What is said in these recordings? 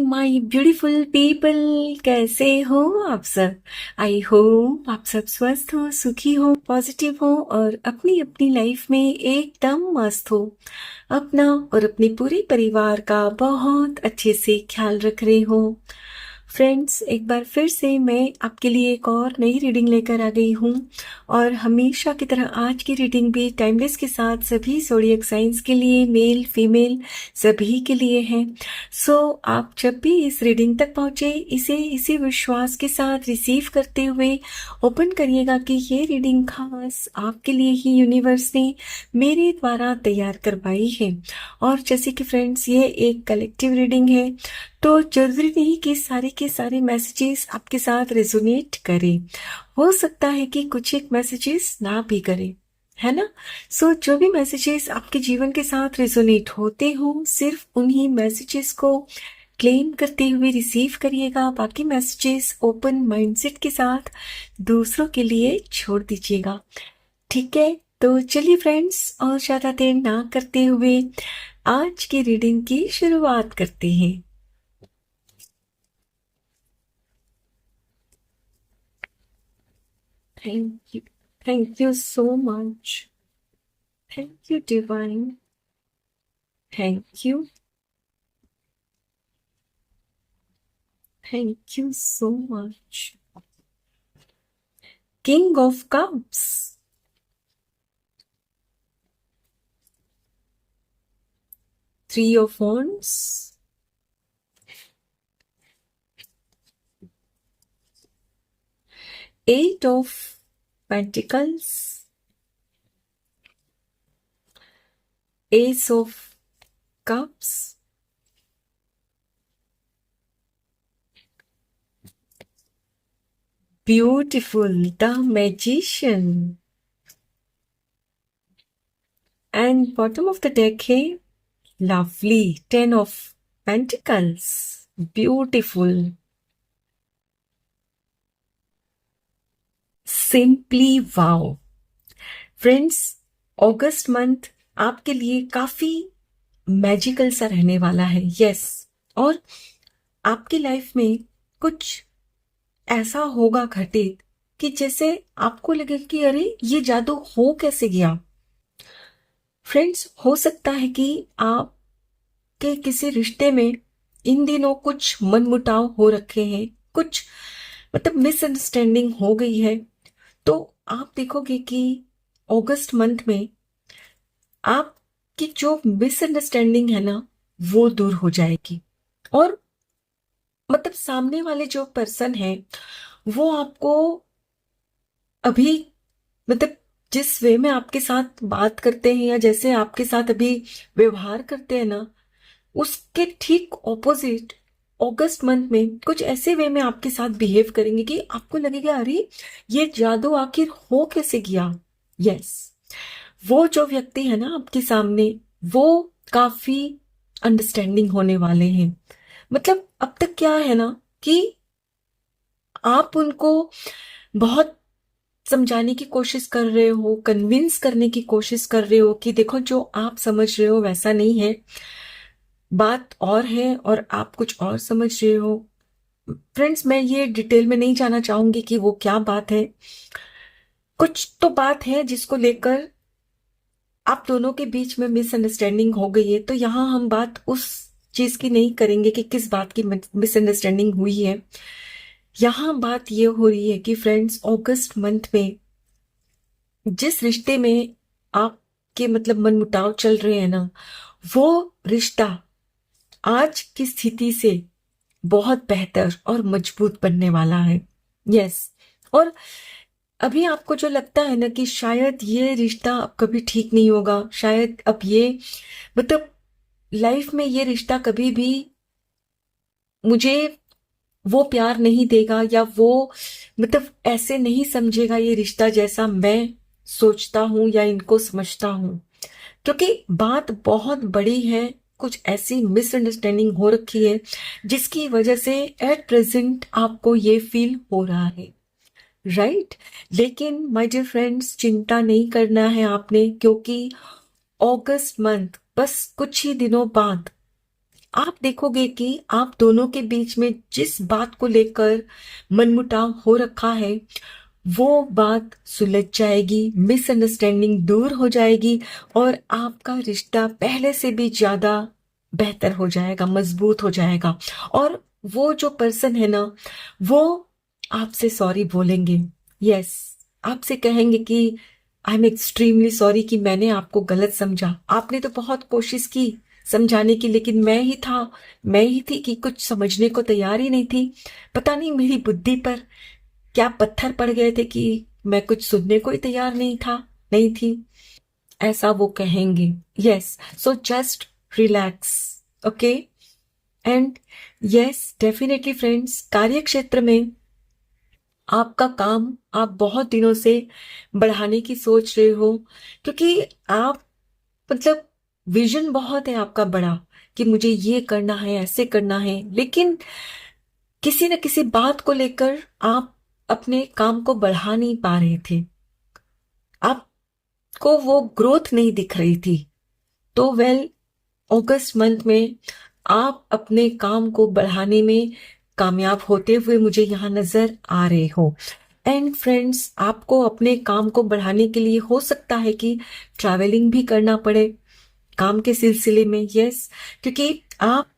My beautiful people, कैसे हो आप सब। आई होप आप सब स्वस्थ हो, सुखी हो, पॉजिटिव हो और अपनी अपनी लाइफ में एकदम मस्त हो। अपना और अपने पूरे परिवार का बहुत अच्छे से ख्याल रख रहे हो। फ्रेंड्स, एक बार फिर से मैं आपके लिए एक और नई रीडिंग लेकर आ गई हूँ और हमेशा की तरह आज की रीडिंग भी टाइमलेस के साथ सभी ज़ोडिएक साइंस के लिए, मेल फीमेल सभी के लिए है। सो आप जब भी इस रीडिंग तक पहुंचे, इसे इसी विश्वास के साथ रिसीव करते हुए ओपन करिएगा कि ये रीडिंग खास आपके लिए ही यूनिवर्स ने मेरे द्वारा तैयार करवाई है। और जैसे कि फ्रेंड्स, ये एक कलेक्टिव रीडिंग है, तो जरूरी नहीं कि सारे के सारे मैसेजेस आपके साथ रेजोनेट करें। हो सकता है कि कुछ एक मैसेजेस ना भी करें, है ना। सो जो भी मैसेजेस आपके जीवन के साथ रेजोनेट होते हो, सिर्फ उन्हीं मैसेजेस को क्लेम करते हुए रिसीव करिएगा। बाकी मैसेजेस ओपन माइंडसेट के साथ दूसरों के लिए छोड़ दीजिएगा, ठीक है। तो चलिए फ्रेंड्स, और ज्यादा देर ना करते हुए आज की रीडिंग की शुरुआत करते हैं। Thank you so much. Thank you, Divine. Thank you. Thank you so much. King of Cups. Three of Wands. Eight of Pentacles. Ace of Cups. Beautiful, the Magician. And bottom of the deck है lovely, Ten of Pentacles. Beautiful. Simply wow. Friends, अगस्त month आपके लिए काफी magical सा रहने वाला है। Yes, और आपकी लाइफ में कुछ ऐसा होगा घटित कि जैसे आपको लगे कि अरे ये जादू हो कैसे गया। फ्रेंड्स, हो सकता है कि आपके किसी रिश्ते में इन दिनों कुछ मनमुटाव हो रखे हैं, कुछ मतलब मिसअंडरस्टैंडिंग हो गई है। तो आप देखोगे कि अगस्त मंथ में आपकी जो मिसअंडरस्टैंडिंग है ना, वो दूर हो जाएगी। और मतलब सामने वाले जो पर्सन है वो आपको अभी मतलब जिस वे में आपके साथ बात करते हैं या जैसे आपके साथ अभी व्यवहार करते हैं ना, उसके ठीक ऑपोजिट अगस्त मंथ में कुछ ऐसे वे में आपके साथ बिहेव करेंगे कि आपको लगेगा अरे ये जादू आखिर हो कैसे गया। यस, वो जो व्यक्ति है ना आपके सामने, वो काफी अंडरस्टैंडिंग होने वाले हैं। मतलब अब तक क्या है ना कि आप उनको बहुत समझाने की कोशिश कर रहे हो, कन्विंस करने की कोशिश कर रहे हो कि देखो जो आप समझ रहे हो वैसा नहीं है, बात और है और आप कुछ और समझ रहे हो। फ्रेंड्स, मैं ये डिटेल में नहीं जाना चाहूंगी कि वो क्या बात है। कुछ तो बात है जिसको लेकर आप दोनों के बीच में मिसअंडरस्टैंडिंग हो गई है। तो यहाँ हम बात उस चीज की नहीं करेंगे कि किस बात की मिसअंडरस्टैंडिंग हुई है। यहाँ बात ये हो रही है कि फ्रेंड्स, अगस्त मंथ में जिस रिश्ते में आपके मतलब मनमुटाव चल रहे हैं ना, वो रिश्ता आज की स्थिति से बहुत बेहतर और मजबूत बनने वाला है। यस, और अभी आपको जो लगता है ना कि शायद ये रिश्ता अब कभी ठीक नहीं होगा, शायद अब ये मतलब लाइफ में ये रिश्ता कभी भी मुझे वो प्यार नहीं देगा या वो मतलब ऐसे नहीं समझेगा ये रिश्ता जैसा मैं सोचता हूं या इनको समझता हूं, क्योंकि बात बहुत बड़ी है। कुछ ऐसी मिसअंडरस्टैंडिंग हो रखी है जिसकी वजह से एट प्रेजेंट आपको ये फील हो रहा है, राइट। लेकिन माय डियर फ्रेंड्स, चिंता नहीं करना है आपने, क्योंकि अगस्त मंथ बस कुछ ही दिनों बाद आप देखोगे कि आप दोनों के बीच में जिस बात को लेकर मनमुटाव हो रखा है वो बात सुलझ जाएगी, मिसअंडरस्टैंडिंग दूर हो जाएगी और आपका रिश्ता पहले से भी ज्यादा बेहतर हो जाएगा, मजबूत हो जाएगा। और वो जो पर्सन है ना, वो आपसे सॉरी बोलेंगे। यस, आपसे कहेंगे कि आई एम एक्सट्रीमली सॉरी कि मैंने आपको गलत समझा। आपने तो बहुत कोशिश की समझाने की, लेकिन मैं ही थी कि कुछ समझने को तैयार ही नहीं थी। पता नहीं मेरी बुद्धि पर क्या पत्थर पड़ गए थे कि मैं कुछ सुनने को ही तैयार नहीं थी। ऐसा वो कहेंगे। Yes, so just relax, okay. And yes, definitely friends, कार्य क्षेत्र में आपका काम आप बहुत दिनों से बढ़ाने की सोच रहे हो, क्योंकि आप मतलब विजन बहुत है आपका बड़ा कि मुझे ये करना है, ऐसे करना है, लेकिन किसी न किसी बात को लेकर आप अपने काम को बढ़ा नहीं पा रहे थे। आपको वो ग्रोथ नहीं दिख रही थी। तो अगस्त मंथ में आप अपने काम को बढ़ाने में कामयाब होते हुए मुझे यहाँ नजर आ रहे हो। एंड फ्रेंड्स, आपको अपने काम को बढ़ाने के लिए हो सकता है कि ट्रैवलिंग भी करना पड़े काम के सिलसिले में। यस, क्योंकि आप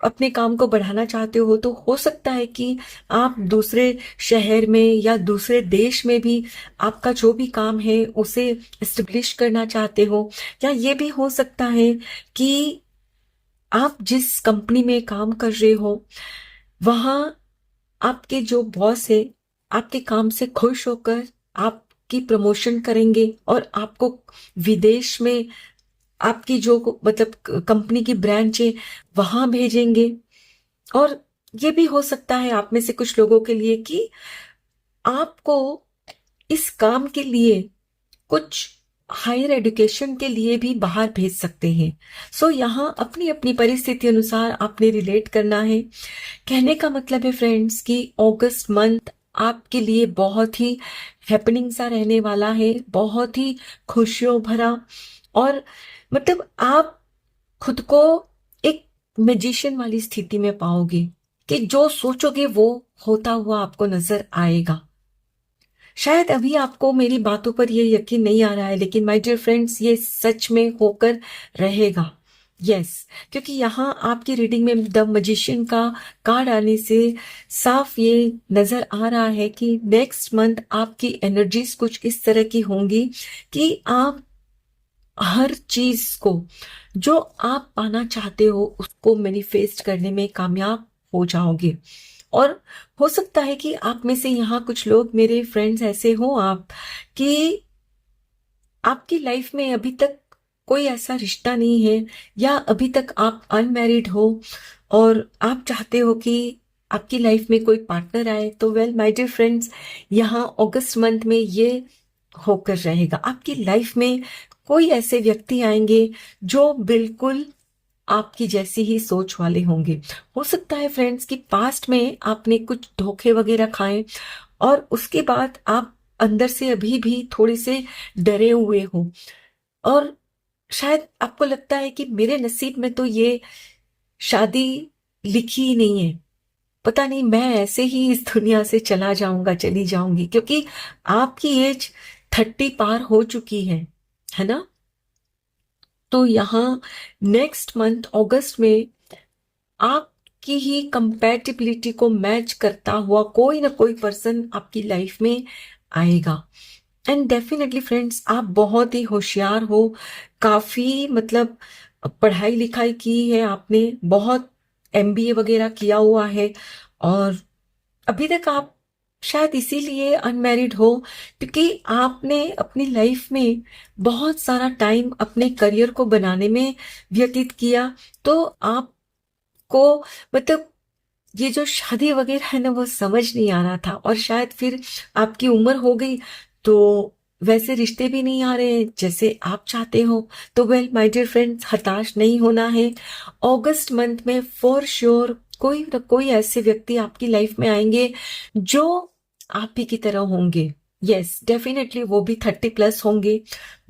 अपने काम को बढ़ाना चाहते हो तो हो सकता है कि आप दूसरे शहर में या दूसरे देश में भी आपका जो भी काम है उसे एस्टेब्लिश करना चाहते हो। या ये भी हो सकता है कि आप जिस कंपनी में काम कर रहे हो वहां आपके जो बॉस है आपके काम से खुश होकर आपकी प्रमोशन करेंगे और आपको विदेश में आपकी जो मतलब कंपनी की ब्रांच है वहां भेजेंगे। और ये भी हो सकता है आप में से कुछ लोगों के लिए कि आपको इस काम के लिए कुछ हायर एजुकेशन के लिए भी बाहर भेज सकते हैं। सो यहाँ अपनी अपनी परिस्थिति अनुसार आपने रिलेट करना है। कहने का मतलब है फ्रेंड्स कि अगस्त मंथ आपके लिए बहुत ही हैपनिंग सा रहने वाला है, बहुत ही खुशियों भरा। और मतलब आप खुद को एक मैजिशियन वाली स्थिति में पाओगे कि जो सोचोगे वो होता हुआ आपको नजर आएगा। शायद अभी आपको मेरी बातों पर ये यकीन नहीं आ रहा है, लेकिन माय डियर फ्रेंड्स, ये सच में होकर रहेगा। यस, क्योंकि यहाँ आपकी रीडिंग में द मैजिशियन का कार्ड आने से साफ ये नजर आ रहा है कि नेक्स्ट मंथ आपकी एनर्जीज कुछ इस तरह की होंगी कि आप हर चीज को जो आप पाना चाहते हो उसको मैनिफेस्ट करने में कामयाब हो जाओगे। और हो सकता है कि आप में से यहाँ कुछ लोग मेरे फ्रेंड्स ऐसे हो आप कि आपकी लाइफ में अभी तक कोई ऐसा रिश्ता नहीं है या अभी तक आप अनमैरिड हो और आप चाहते हो कि आपकी लाइफ में कोई पार्टनर आए। तो माय डियर फ्रेंड्स, यहाँ अगस्त मंथ में ये होकर रहेगा। आपकी लाइफ में कोई ऐसे व्यक्ति आएंगे जो बिल्कुल आपकी जैसी ही सोच वाले होंगे। हो सकता है फ्रेंड्स कि पास्ट में आपने कुछ धोखे वगैरह खाए और उसके बाद आप अंदर से अभी भी थोड़े से डरे हुए हो और शायद आपको लगता है कि मेरे नसीब में तो ये शादी लिखी ही नहीं है। पता नहीं, मैं ऐसे ही इस दुनिया से चला जाऊंगा, चली जाऊंगी, क्योंकि आपकी एज 30 पार हो चुकी है ना। तो यहाँ नेक्स्ट मंथ अगस्त में आपकी ही कंपैटिबिलिटी को मैच करता हुआ कोई ना कोई पर्सन आपकी लाइफ में आएगा। एंड डेफिनेटली फ्रेंड्स, आप बहुत ही होशियार हो, काफी मतलब पढ़ाई लिखाई की है आपने, बहुत एमबीए वगैरह किया हुआ है और अभी तक आप शायद इसीलिए अनमैरिड हो क्योंकि आपने अपनी लाइफ में बहुत सारा टाइम अपने करियर को बनाने में व्यतीत किया। तो आपको मतलब ये जो शादी वगैरह है ना वो समझ नहीं आ रहा था और शायद फिर आपकी उम्र हो गई तो वैसे रिश्ते भी नहीं आ रहे जैसे आप चाहते हो। तो माय डियर फ्रेंड्स, हताश नहीं होना है। अगस्त मंथ में फॉर श्योर कोई ना कोई ऐसे व्यक्ति आपकी लाइफ में आएंगे जो आप ही की तरह होंगे। यस डेफिनेटली वो भी 30+ होंगे,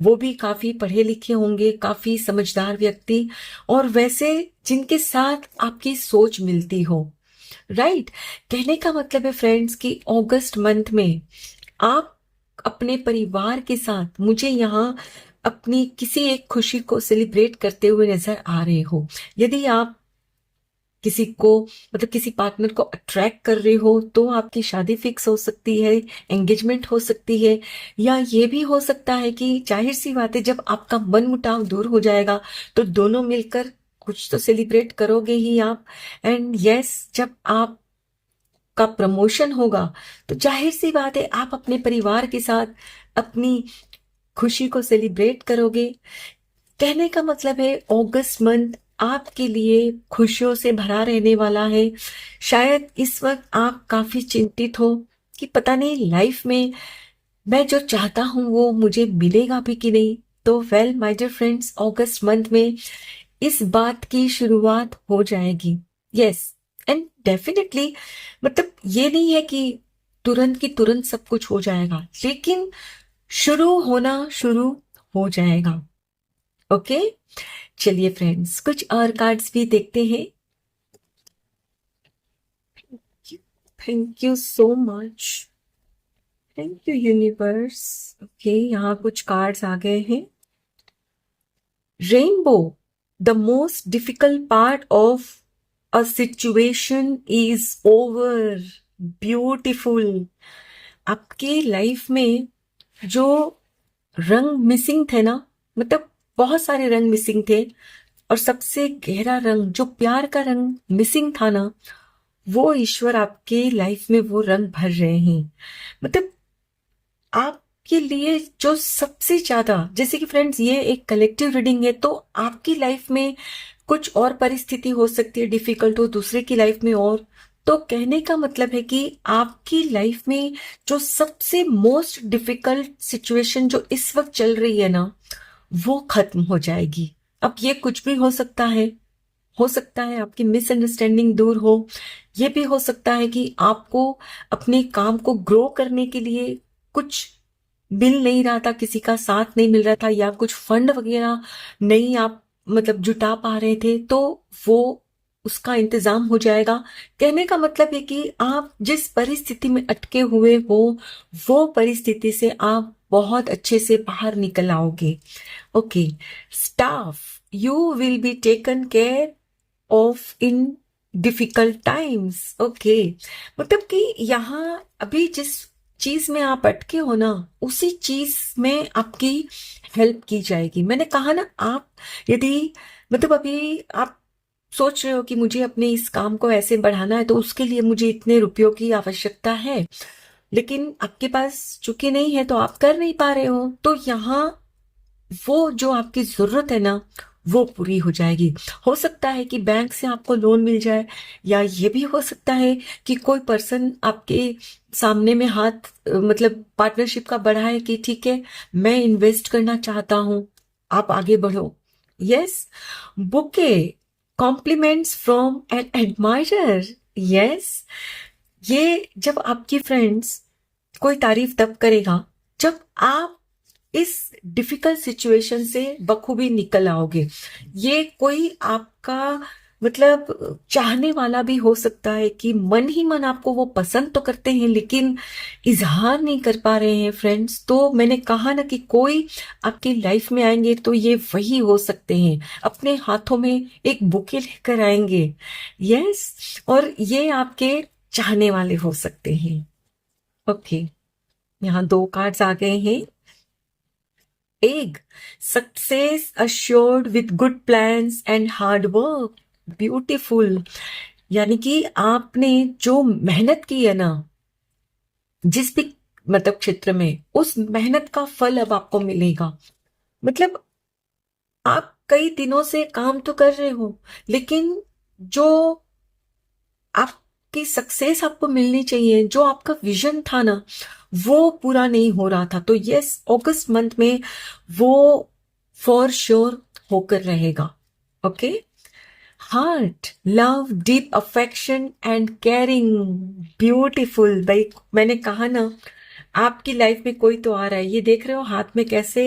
वो भी काफी पढ़े लिखे होंगे, काफी समझदार व्यक्ति, और वैसे जिनके साथ आपकी सोच मिलती हो। राइट। कहने का मतलब है फ्रेंड्स कि अगस्त मंथ में आप अपने परिवार के साथ मुझे यहाँ अपनी किसी एक खुशी को सेलिब्रेट करते हुए नजर आ रहे हो। यदि आप किसी को मतलब किसी पार्टनर को अट्रैक्ट कर रहे हो तो आपकी शादी फिक्स हो सकती है, एंगेजमेंट हो सकती है, या ये भी हो सकता है कि जाहिर सी बात है जब आपका मन मुटाव दूर हो जाएगा तो दोनों मिलकर कुछ तो सेलिब्रेट करोगे ही आप। एंड यस, जब आप का प्रमोशन होगा तो जाहिर सी बात है आप अपने परिवार के साथ अपनी खुशी को सेलिब्रेट करोगे। कहने का मतलब है अगस्त मंथ आपके लिए खुशियों से भरा रहने वाला है। शायद इस वक्त आप काफी चिंतित हो कि पता नहीं लाइफ में मैं जो चाहता हूं वो मुझे मिलेगा भी कि नहीं। तो वेल माय डियर फ्रेंड्स, अगस्त मंथ में इस बात की शुरुआत हो जाएगी। यस, एंड डेफिनेटली मतलब ये नहीं है कि तुरंत की तुरंत सब कुछ हो जाएगा, लेकिन शुरू होना शुरू हो जाएगा। ओके, चलिए फ्रेंड्स कुछ और कार्ड्स भी देखते हैं। Thank you so much, thank you universe. Okay, यहाँ कुछ कार्ड्स आ गए हैं। Rainbow, the most difficult part of a situation is over. Beautiful. आपके लाइफ में जो रंग मिसिंग थे ना, मतलब बहुत सारे रंग मिसिंग थे, और सबसे गहरा रंग जो प्यार का रंग मिसिंग था ना, वो ईश्वर आपके लाइफ में वो रंग भर रहे हैं। मतलब आपके लिए जो सबसे ज्यादा, जैसे कि फ्रेंड्स ये एक कलेक्टिव रीडिंग है, तो आपकी लाइफ में कुछ और परिस्थिति हो सकती है डिफिकल्ट हो, दूसरे की लाइफ में और। तो कहने का मतलब है कि आपकी लाइफ में जो सबसे मोस्ट डिफिकल्ट सिचुएशन जो इस वक्त चल रही है ना, वो खत्म हो जाएगी। अब ये कुछ भी हो सकता है आपकी मिसअंडरस्टैंडिंग दूर हो, ये भी हो सकता है कि आपको अपने काम को ग्रो करने के लिए कुछ मिल नहीं रहा था, किसी का साथ नहीं मिल रहा था, या कुछ फंड वगैरह नहीं आप मतलब जुटा पा रहे थे, तो वो उसका इंतजाम हो जाएगा। कहने का मतलब है कि आप जिस परिस्थिति में अटके हुए हो वो परिस्थिति से आप बहुत अच्छे से बाहर निकल आओगे। Okay, staff, you will be taken care of in difficult times. Okay, मतलब कि यहाँ अभी जिस चीज में आप अटके हो ना, उसी चीज में आपकी हेल्प की जाएगी। मैंने कहा ना, आप यदि मतलब अभी आप सोच रहे हो कि मुझे अपने इस काम को ऐसे बढ़ाना है तो उसके लिए मुझे इतने रुपयों की आवश्यकता है, लेकिन आपके पास चूंकि नहीं है तो आप कर नहीं पा रहे हो, तो यहाँ वो जो आपकी जरूरत है ना वो पूरी हो जाएगी। हो सकता है कि बैंक से आपको लोन मिल जाए, या ये भी हो सकता है कि कोई पर्सन आपके सामने में हाथ मतलब पार्टनरशिप का बढ़ाए कि ठीक है मैं इन्वेस्ट करना चाहता हूं, आप आगे बढ़ो। Yes, bouquet, compliments from an admirer. Yes, ये जब आपकी फ्रेंड्स कोई तारीफ तब करेगा जब आप इस डिफिकल्ट सिचुएशन से बखूबी निकल आओगे। ये कोई आपका मतलब चाहने वाला भी हो सकता है कि मन ही मन आपको वो पसंद तो करते हैं लेकिन इजहार नहीं कर पा रहे हैं फ्रेंड्स। तो मैंने कहा ना कि कोई आपकी लाइफ में आएंगे तो ये वही हो सकते हैं, अपने हाथों में एक बुके लेकर आएंगे। यस, और ये आपके चाहने वाले हो सकते हैं। ओके, यहाँ 2 कार्ड्स आ गए हैं। Egg, success assured with good plans and hard work। Beautiful. यानी कि आपने जो मेहनत की है ना जिस भी मतलब क्षेत्र में, उस मेहनत का फल अब आपको मिलेगा। मतलब आप कई दिनों से काम तो कर रहे हो, लेकिन जो आपकी सक्सेस आपको मिलनी चाहिए, जो आपका विजन था ना वो पूरा नहीं हो रहा था। तो यस, अगस्त मंथ में वो फॉर श्योर होकर रहेगा। Okay, heart, love, deep affection and caring. Beautiful. भाई मैंने कहा ना, आपकी लाइफ में कोई तो आ रहा है, ये देख रहे हो हाथ में कैसे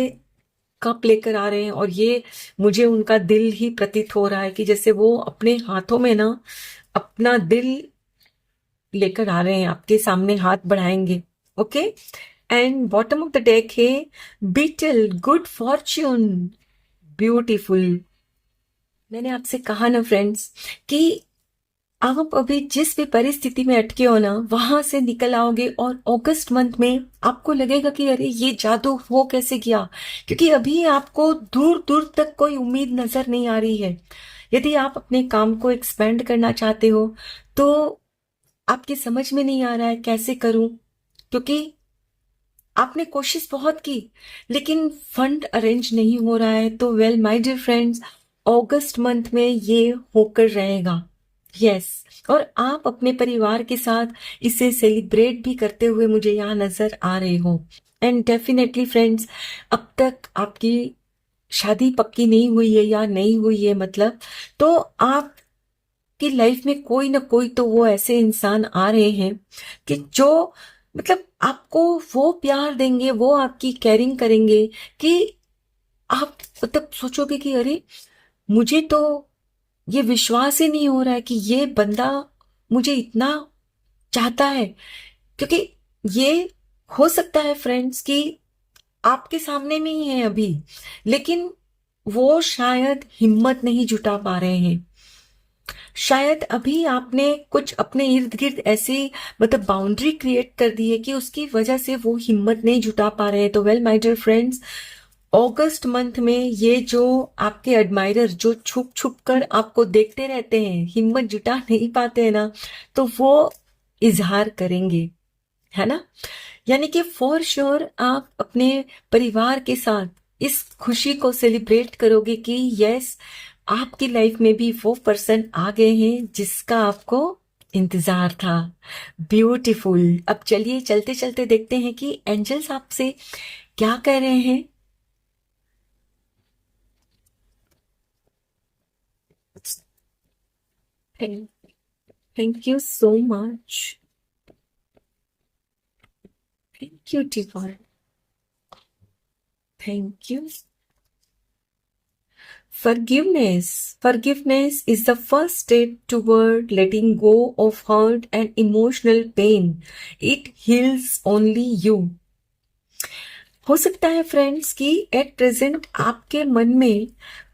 कप लेकर आ रहे हैं, और ये मुझे उनका दिल ही प्रतीत हो रहा है कि जैसे वो अपने हाथों में ना अपना दिल लेकर आ रहे हैं, आपके सामने हाथ बढ़ाएंगे। Okay, and bottom of the deck है बीटल, गुड फॉर्च्यून, ब्यूटीफुल। मैंने आपसे कहा ना फ्रेंड्स कि आप अभी जिस भी परिस्थिति में अटके हो ना वहां से निकल आओगे, और अगस्त मंथ में आपको लगेगा कि अरे ये जादू हो कैसे गया, क्योंकि अभी आपको दूर दूर तक कोई उम्मीद नजर नहीं आ रही है। यदि आप अपने काम को एक्सपेंड करना चाहते हो तो आपकी समझ में नहीं आ रहा है कैसे करूं, क्योंकि आपने कोशिश बहुत की लेकिन फंड अरेंज नहीं हो रहा है। तो वेल माय डियर फ्रेंड्स, अगस्त मंथ में ये होकर रहेगा। यस, और आप अपने परिवार के साथ इसे सेलिब्रेट भी करते हुए मुझे यहाँ नजर आ रहे हो। एंड डेफिनेटली फ्रेंड्स, अब तक आपकी शादी पक्की नहीं हुई है या नहीं हुई है मतलब, तो आपकी लाइफ में कोई ना कोई तो वो ऐसे इंसान आ रहे हैं कि जो मतलब आपको वो प्यार देंगे, वो आपकी केयरिंग करेंगे कि आप मतलब सोचोगे कि अरे मुझे तो ये विश्वास ही नहीं हो रहा है कि ये बंदा मुझे इतना चाहता है। क्योंकि ये हो सकता है फ्रेंड्स कि आपके सामने में ही है अभी, लेकिन वो शायद हिम्मत नहीं जुटा पा रहे हैं। शायद अभी आपने कुछ अपने इर्द गिर्द ऐसी मतलब बाउंड्री क्रिएट कर दी है कि उसकी वजह से वो हिम्मत नहीं जुटा पा रहे हैं। तो वेल माय डियर फ्रेंड्स, अगस्त मंथ में ये जो आपके एडमायरर जो छुप छुप कर आपको देखते रहते हैं, हिम्मत जुटा नहीं पाते हैं ना, तो वो इजहार करेंगे, है ना। यानी कि फॉर श्योर आप अपने परिवार के साथ इस खुशी को सेलिब्रेट करोगे कि यस, आपकी लाइफ में भी वो पर्सन आ गए हैं जिसका आपको इंतजार था। ब्यूटीफुल। अब चलिए चलते चलते देखते हैं कि एंजल्स आपसे क्या कह रहे हैं। Thank you so much. Thank you divine. Thank you. Forgiveness. Forgiveness is the first step toward letting go of hurt and emotional pain. It heals only you. हो सकता है फ्रेंड्स कि एट प्रेजेंट आपके मन में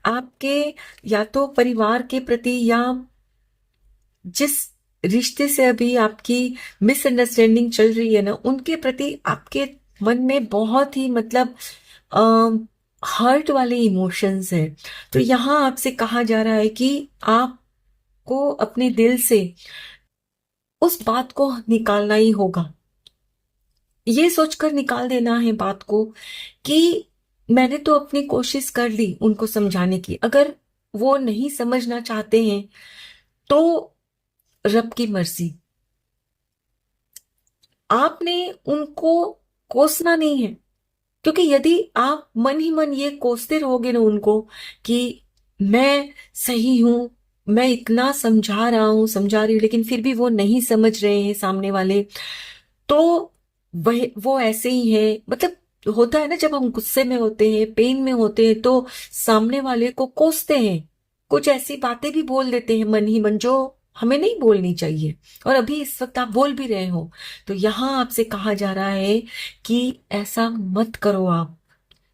आपके या तो परिवार के प्रति या जिस रिश्ते से अभी आपकी मिसअंडरस्टैंडिंग चल रही है ना, उनके प्रति आपके मन में बहुत ही मतलब हर्ट वाले इमोशंस हैं। तो यहाँ आपसे कहा जा रहा है कि आपको अपने दिल से उस बात को निकालना ही होगा। ये सोचकर निकाल देना है बात को कि मैंने तो अपनी कोशिश कर ली उनको समझाने की, अगर वो नहीं समझना चाहते हैं तो रब की मर्जी। आपने उनको कोसना नहीं है, क्योंकि यदि आप मन ही मन ये कोसते रहोगे ना उनको कि मैं सही हूं, मैं इतना समझा रहा हूं समझा रही हूं, लेकिन फिर भी वो नहीं समझ रहे हैं सामने वाले, तो वह वो ऐसे ही है। मतलब होता है ना, जब हम गुस्से में होते हैं, पेन में होते हैं, तो सामने वाले को कोसते हैं, कुछ ऐसी बातें भी बोल देते हैं मन ही मन जो हमें नहीं बोलनी चाहिए, और अभी इस वक्त आप बोल भी रहे हो। तो यहां आपसे कहा जा रहा है कि ऐसा मत करो आप,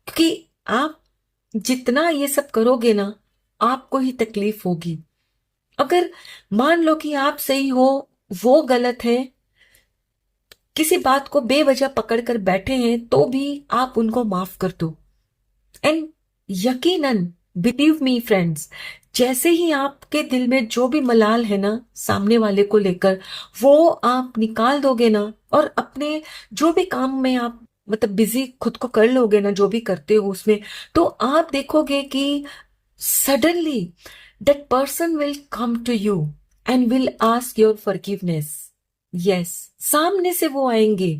क्योंकि आप जितना ये सब करोगे ना आपको ही तकलीफ होगी। अगर मान लो कि आप सही हो, वो गलत है, किसी बात को बेवजह पकड़ कर बैठे हैं, तो भी आप उनको माफ कर दो। एंड यकीनन बिलीव मी फ्रेंड्स, जैसे ही आपके दिल में जो भी मलाल है ना सामने वाले को लेकर, वो आप निकाल दोगे ना, और अपने जो भी काम में आप मतलब बिजी खुद को कर लोगे ना, जो भी करते हो उसमें, तो आप देखोगे कि suddenly that person will come to you and will ask your forgiveness. Yes, सामने से वो आएंगे।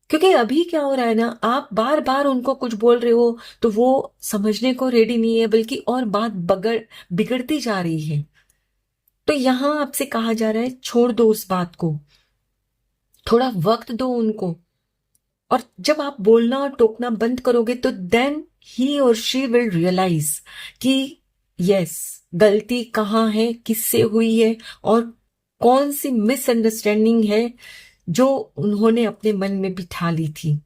क्योंकि अभी क्या हो रहा है ना, आप बार बार उनको कुछ बोल रहे हो तो वो समझने को रेडी नहीं है, बल्कि और बात बिगड़ती जा रही है। तो यहां आपसे कहा जा रहा है छोड़ दो उस बात को, थोड़ा वक्त दो उनको, और जब आप बोलना और टोकना बंद करोगे तो देन ही और शी विल रियलाइज कि यस, गलती कहाँ है, किससे हुई है और कौन सी मिसअंडरस्टैंडिंग है जो उन्होंने अपने मन में बिठा ली थी।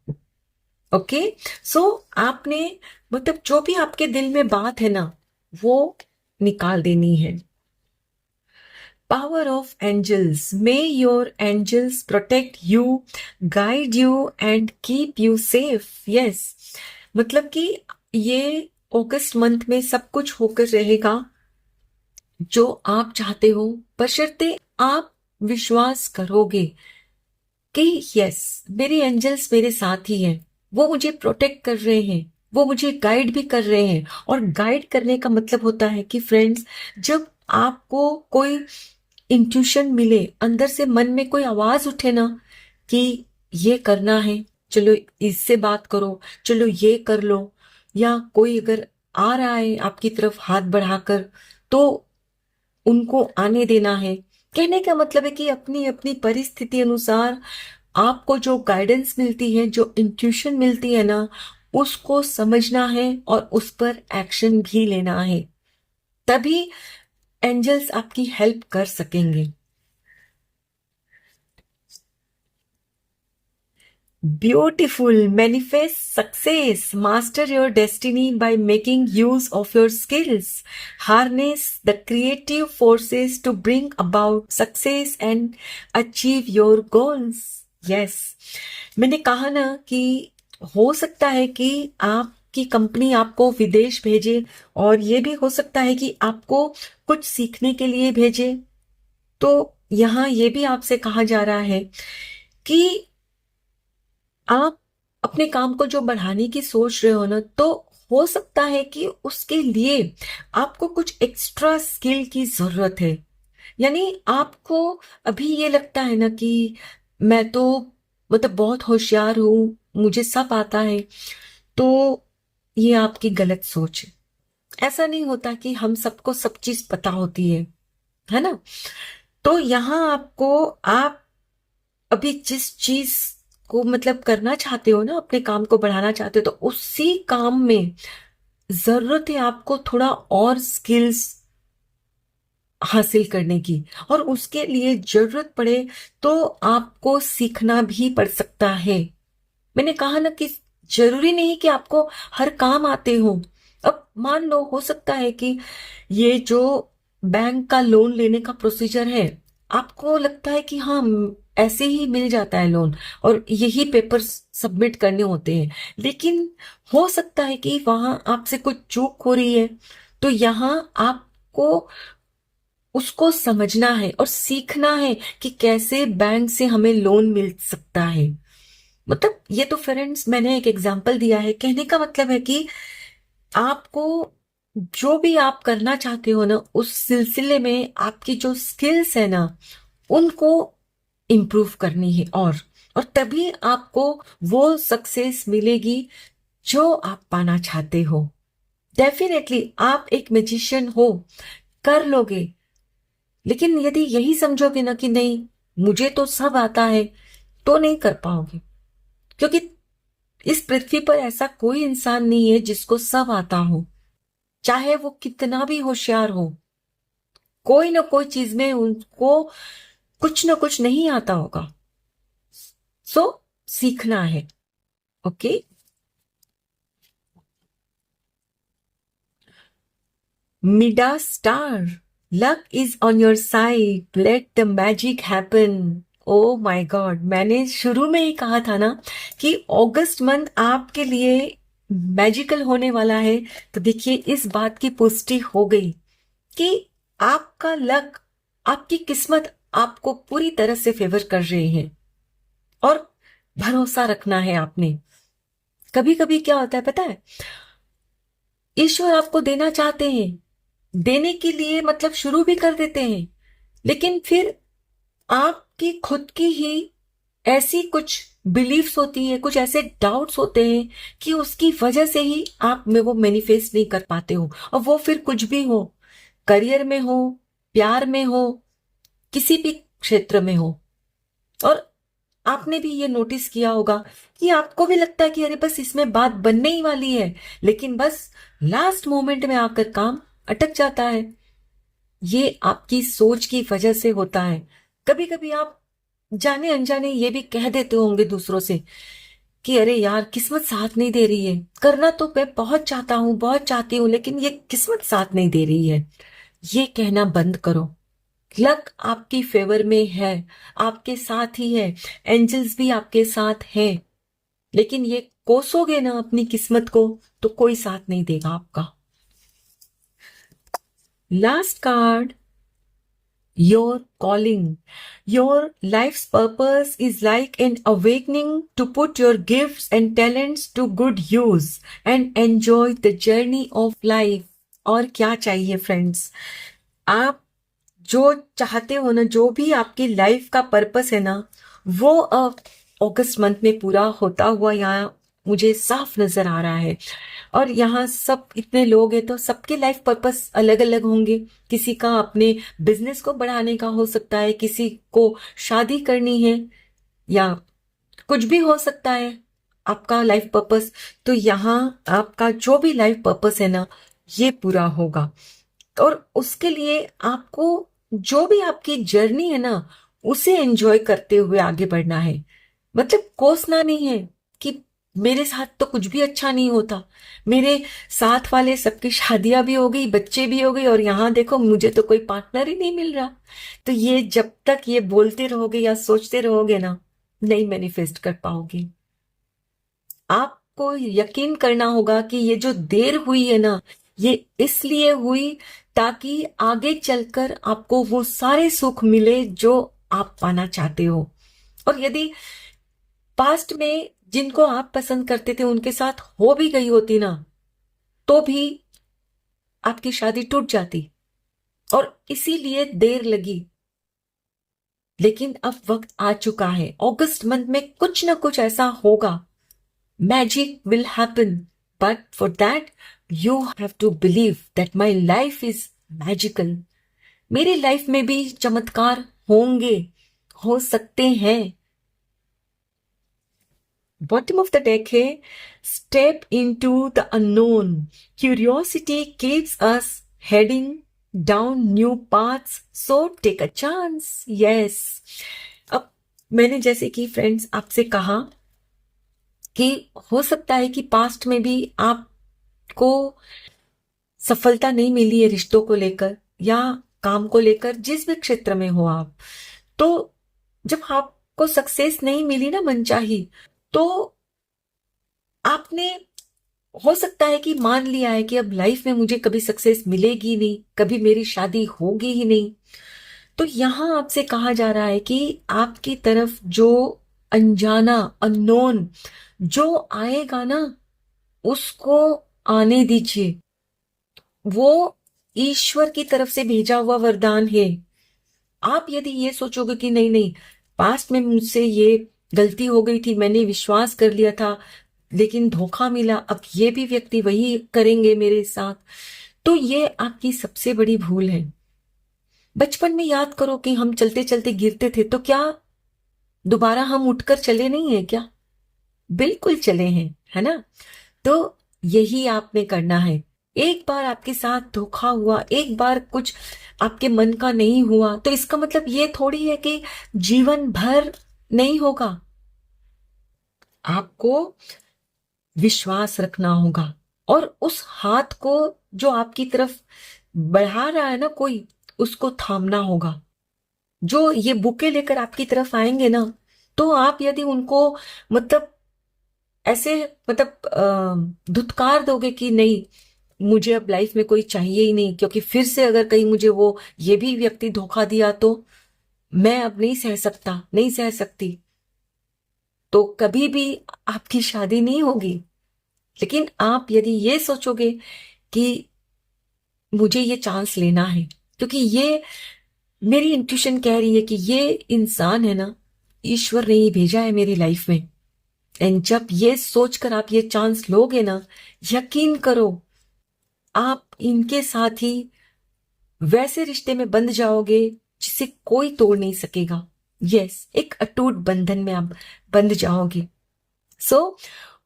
ओके, सो आपने मतलब जो भी आपके दिल में बात है ना, वो निकाल देनी है। Power of angels. May your angels protect you, guide you and keep you safe. Yes. मतलब कि ये अगस्त मंथ में सब कुछ होकर रहेगा जो आप चाहते हो, बशर्ते आप विश्वास करोगे कि यस, मेरे एंजल्स मेरे साथ ही हैं, वो मुझे प्रोटेक्ट कर रहे हैं, वो मुझे गाइड भी कर रहे हैं। और गाइड करने का मतलब होता है कि फ्रेंड्स, जब आपको कोई इंट्यूशन मिले, अंदर से मन में कोई आवाज उठे ना कि ये करना है, चलो इससे बात करो, चलो ये कर लो, या कोई अगर आ रहा है आपकी तरफ हाथ बढ़ाकर तो उनको आने देना है। कहने का मतलब है कि अपनी अपनी परिस्थिति अनुसार आपको जो गाइडेंस मिलती है, जो इंट्यूशन मिलती है ना, उसको समझना है और उस पर एक्शन भी लेना है, तभी एंजल्स आपकी हेल्प कर सकेंगे। Beautiful. Manifest success. Master your destiny by making use of your skills. Harness the creative forces to bring about success and achieve your goals. Yes. मैंने कहा ना कि हो सकता है कि आपकी कंपनी आपको विदेश भेजे और ये भी हो सकता है कि आपको कुछ सीखने के लिए भेजे। तो यहाँ ये भी आपसे कहा जा रहा है कि आप अपने काम को जो बढ़ाने की सोच रहे हो ना, तो हो सकता है कि उसके लिए आपको कुछ एक्स्ट्रा स्किल की जरूरत है। यानी आपको अभी ये लगता है ना कि मैं तो मतलब बहुत होशियार हूं, मुझे सब आता है, तो ये आपकी गलत सोच है। ऐसा नहीं होता कि हम सबको सब चीज पता होती है ना। तो यहाँ आपको, आप अभी जिस चीज को मतलब करना चाहते हो ना, अपने काम को बढ़ाना चाहते हो, तो उसी काम में जरूरत है आपको थोड़ा और स्किल्स हासिल करने की। और उसके लिए जरूरत पड़े तो आपको सीखना भी पड़ सकता है। मैंने कहा ना कि जरूरी नहीं कि आपको हर काम आते हो। अब मान लो, हो सकता है कि ये जो बैंक का लोन लेने का प्रोसीजर है, आपको लगता है कि हाँ, ऐसे ही मिल जाता है लोन और यही पेपर सबमिट करने होते हैं, लेकिन हो सकता है कि वहां आपसे कुछ चूक हो रही है। तो यहाँ आपको उसको समझना है और सीखना है कि कैसे बैंक से हमें लोन मिल सकता है। मतलब ये तो फ्रेंड्स मैंने एक एग्जांपल दिया है। कहने का मतलब है कि आपको जो भी आप करना चाहते हो ना, उस सिलसिले में आपकी जो स्किल्स है ना, उनको इम्प्रूव करनी है। और तभी आपको वो सक्सेस मिलेगी जो आप पाना चाहते हो। डेफिनेटली आप एक मैजिशियन हो, कर लोगे। लेकिन यदि यही समझोगे ना कि नहीं, मुझे तो सब आता है, तो नहीं कर पाओगे। क्योंकि इस पृथ्वी पर ऐसा कोई इंसान नहीं है जिसको सब आता हो, चाहे वो कितना भी होशियार हो। कोई ना कोई चीज में उनको कुछ ना कुछ नहीं आता होगा। सो सीखना है। ओके। मिडा star, luck is on your side, let the magic happen. Oh my God, मैंने शुरू में ही कहा था ना कि अगस्त मंथ आपके लिए मैजिकल होने वाला है। तो देखिए, इस बात की पुष्टि हो गई कि आपका लक, आपकी किस्मत आपको पूरी तरह से फेवर कर रही है। और भरोसा रखना है आपने। कभी कभी क्या होता है पता है, ईश्वर आपको देना चाहते हैं, देने के लिए मतलब शुरू भी कर देते हैं, लेकिन फिर आपकी खुद की ही ऐसी कुछ बिलीफ्स होती है, कुछ ऐसे डाउट्स होते हैं कि उसकी वजह से ही आप में वो मैनिफेस्ट नहीं कर पाते हो। और वो फिर कुछ भी हो, करियर में हो, प्यार में हो, किसी भी क्षेत्र में हो। और आपने भी ये नोटिस किया होगा कि आपको भी लगता है कि अरे बस इसमें बात बनने ही वाली है, लेकिन बस लास्ट मोमेंट में आकर काम अटक जाता है। ये आपकी सोच की वजह से होता है। कभी कभी आप जाने अनजाने ये भी कह देते होंगे दूसरों से कि अरे यार किस्मत साथ नहीं दे रही है, करना तो मैं बहुत चाहता हूं, बहुत चाहती हूं, लेकिन ये किस्मत साथ नहीं दे रही है। ये कहना बंद करो। लक आपकी फेवर में है, आपके साथ ही है, एंजल्स भी आपके साथ हैं, लेकिन ये कोसोगे ना अपनी किस्मत को तो कोई साथ नहीं देगा आपका। Last card, your calling. Your life's purpose is like an awakening to put your gifts and talents to good use and enjoy the journey of life. और क्या चाहिए फ्रेंड्स, आप जो चाहते हो ना, जो भी आपकी लाइफ का पर्पस है ना, वो अब अगस्त मंथ में पूरा होता हुआ यहाँ मुझे साफ नजर आ रहा है। और यहाँ सब इतने लोग हैं तो सबके लाइफ पर्पस अलग अलग होंगे। किसी का अपने बिजनेस को बढ़ाने का हो सकता है, किसी को शादी करनी है, या कुछ भी हो सकता है आपका लाइफ पर्पस। तो यहाँ आपका जो भी लाइफ पर्पस है ना, ये पूरा होगा। और उसके लिए आपको जो भी आपकी जर्नी है ना, उसे एंजॉय करते हुए आगे बढ़ना है। मतलब कोसना नहीं है कि मेरे साथ तो कुछ भी अच्छा नहीं होता, मेरे साथ वाले सबकी शादियां भी हो गई, बच्चे भी हो गए, और यहाँ देखो मुझे तो कोई पार्टनर ही नहीं मिल रहा। तो ये जब तक ये बोलते रहोगे या सोचते रहोगे ना, नहीं मैनिफेस्ट कर पाओगे। आपको यकीन करना होगा कि ये जो देर हुई है ना, ये इसलिए हुई ताकि आगे चलकर आपको वो सारे सुख मिले जो आप पाना चाहते हो। और यदि पास्ट में जिनको आप पसंद करते थे उनके साथ हो भी गई होती ना, तो भी आपकी शादी टूट जाती, और इसीलिए देर लगी। लेकिन अब वक्त आ चुका है, अगस्त मंथ में कुछ ना कुछ ऐसा होगा, magic will happen. But for that you have to believe that my life is magical. मेरी लाइफ में भी चमत्कार होंगे, हो सकते हैं। बॉटम ऑफ द डेक है, step into the unknown, curiosity keeps us heading down new paths, so take a chance. Yes, अब मैंने जैसे कि फ्रेंड्स आपसे कहा कि हो सकता है कि पास्ट में भी आपको सफलता नहीं मिली है रिश्तों को लेकर या काम को लेकर, जिस भी क्षेत्र में हो आप। तो जब आपको सक्सेस नहीं मिली ना मनचाही, तो आपने हो सकता है कि मान लिया है कि अब लाइफ में मुझे कभी सक्सेस मिलेगी नहीं, कभी मेरी शादी होगी ही नहीं। तो यहां आपसे कहा जा रहा है कि आपकी तरफ जो अनजाना, अननोन जो आएगा ना, उसको आने दीजिए। वो ईश्वर की तरफ से भेजा हुआ वरदान है। आप यदि ये सोचोगे कि नहीं नहीं, पास्ट में मुझसे ये गलती हो गई थी, मैंने विश्वास कर लिया था लेकिन धोखा मिला, अब ये भी व्यक्ति वही करेंगे मेरे साथ, तो ये आपकी सबसे बड़ी भूल है। बचपन में याद करो कि हम चलते चलते गिरते थे, तो क्या दोबारा हम उठकर चले नहीं है क्या? बिल्कुल चले हैं, है ना? तो यही आपने करना है। एक बार आपके साथ धोखा हुआ, एक बार कुछ आपके मन का नहीं हुआ, तो इसका मतलब ये थोड़ी है कि जीवन भर नहीं होगा। आपको विश्वास रखना होगा और उस हाथ को जो आपकी तरफ बढ़ा रहा है ना कोई, उसको थामना होगा। जो ये बुके लेकर आपकी तरफ आएंगे ना, तो आप यदि उनको मतलब ऐसे धुतकार दोगे कि नहीं मुझे अब लाइफ में कोई चाहिए ही नहीं, क्योंकि फिर से अगर कहीं मुझे वो ये भी व्यक्ति धोखा दिया तो मैं अब नहीं सह सकता, नहीं सह सकती, तो कभी भी आपकी शादी नहीं होगी। लेकिन आप यदि ये सोचोगे कि मुझे ये चांस लेना है, क्योंकि ये मेरी इंट्यूशन कह रही है कि ये इंसान है ना, ईश्वर ने ही भेजा है मेरी लाइफ में, एंड जब ये सोचकर आप ये चांस लोगे ना, यकीन करो आप इनके साथ ही वैसे रिश्ते में बंध जाओगे जिसे कोई तोड़ नहीं सकेगा। यस, एक अटूट बंधन में आप बंध जाओगे। सो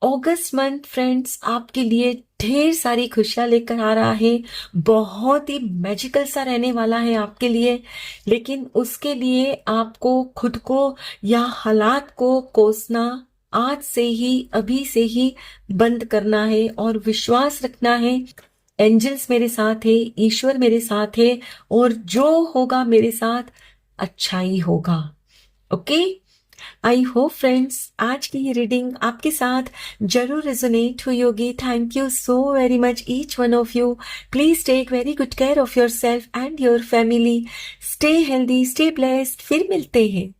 अगस्त मंथ फ्रेंड्स आपके लिए ढेर सारी खुशियां लेकर आ रहा है, बहुत ही मैजिकल सा रहने वाला है आपके लिए। लेकिन उसके लिए आपको खुद को या हालात को कोसना आज से ही, अभी से ही बंद करना है और विश्वास रखना है। एंजल्स मेरे साथ है, ईश्वर मेरे साथ है, और जो होगा मेरे साथ अच्छा ही होगा। ओके, आई होप फ्रेंड्स आज की ये रीडिंग आपके साथ जरूर रेजोनेट हुई होगी। Thank you so very much each one of you. Please take very good care of yourself and your family. Stay healthy, stay blessed. फिर मिलते हैं।